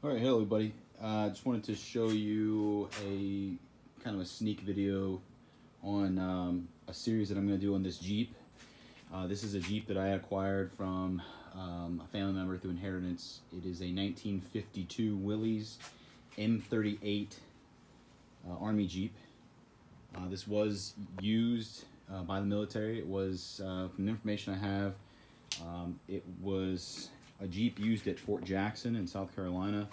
All right, hello everybody. Just wanted to show you a kind of a sneak video on a series that I'm going to do on this Jeep. This is a Jeep that I acquired from a family member through inheritance. It is a 1952 Willys M38 Army Jeep. This was used by the military. It was, from the information I have, it was a Jeep used at Fort Jackson in South Carolina.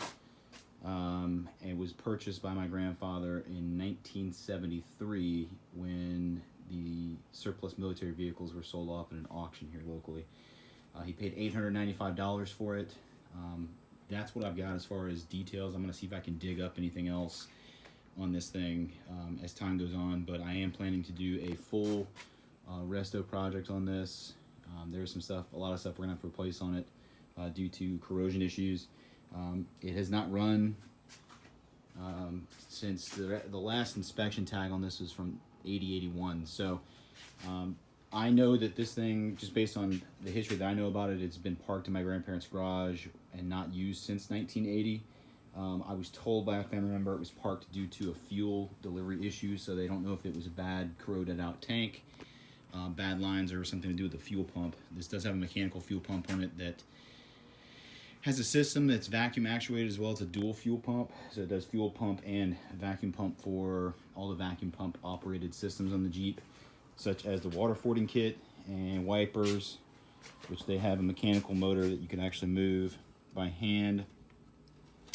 It was purchased by my grandfather in 1973 when the surplus military vehicles were sold off at an auction here locally. He paid $895 for it. That's what I've got as far as details. I'm going to see if I can dig up anything else on this thing as time goes on, but I am planning to do a full resto project on this. There's some stuff, a lot of stuff we're going to have to replace on it due to corrosion issues. It has not run since the last inspection tag on this was from 80-81. So I know that this thing, just based on the history that I know about it, it's been parked in my grandparents' garage and not used since 1980. I was told by a family member it was parked due to a fuel delivery issue, so they don't know if it was a bad corroded out tank, bad lines, or something to do with the fuel pump. This does have a mechanical fuel pump on it that has a system that's vacuum actuated as well. It's a dual fuel pump, so it does fuel pump and vacuum pump for all the vacuum pump operated systems on the Jeep, such as the water fording kit and wipers, which they have a mechanical motor that you can actually move by hand,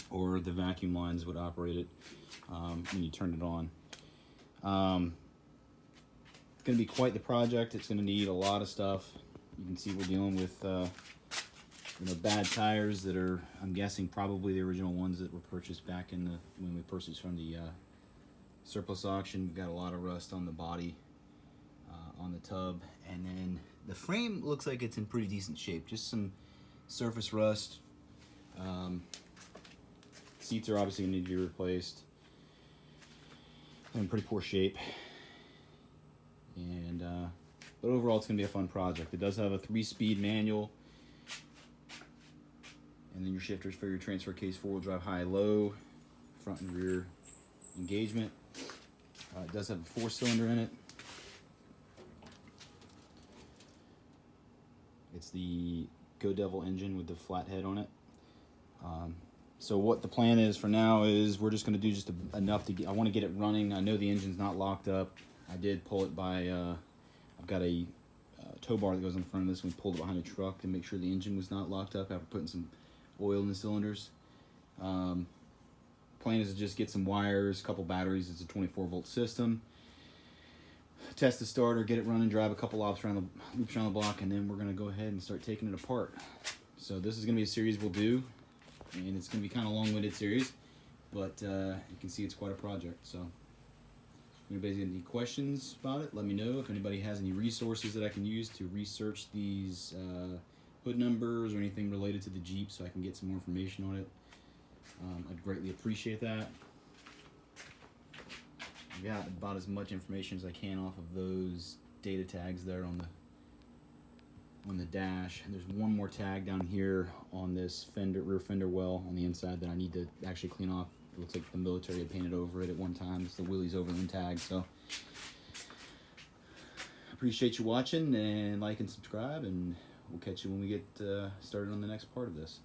or the vacuum lines would operate it when you turn it on. It's going to be quite the project. It's going to need a lot of stuff. You can see we're dealing with bad tires that are, I'm guessing, probably the original ones that were purchased back in when we purchased from the surplus auction. We've got a lot of rust on the body, on the tub, and then the frame looks like it's in pretty decent shape. Just some surface rust. Seats are obviously going to need to be replaced. They're in pretty poor shape. And but overall, it's going to be a fun project. It does have a 3-speed manual. And then your shifters for your transfer case, 4-wheel drive, high, low, front and rear engagement. It does have a 4-cylinder in it. It's the Go Devil engine with the flat head on it. So what the plan is for now is we're just going to do just enough to get, I want to get it running. I know the engine's not locked up. I did pull it by, I've got a tow bar that goes in front of this. We pulled it behind a truck to make sure the engine was not locked up after putting some oil in the cylinders. Plan is to just get some wires, a couple batteries. It's a 24-volt system. Test the starter, get it running, drive a couple loops around the block, and then we're going to go ahead and start taking it apart. So this is going to be a series we'll do, and it's going to be kind of a long-winded series, but you can see it's quite a project. So if anybody's got any questions about it, let me know. If anybody has any resources that I can use to research these hood numbers or anything related to the Jeep so I can get some more information on it, I'd greatly appreciate that. I've got about as much information as I can off of those data tags there on the dash. And there's one more tag down here on this rear fender well on the inside that I need to actually clean off. It looks like the military had painted over it at one time. It's the Willys Overland tag. So appreciate you watching, and like and subscribe, and we'll catch you when we get started on the next part of this.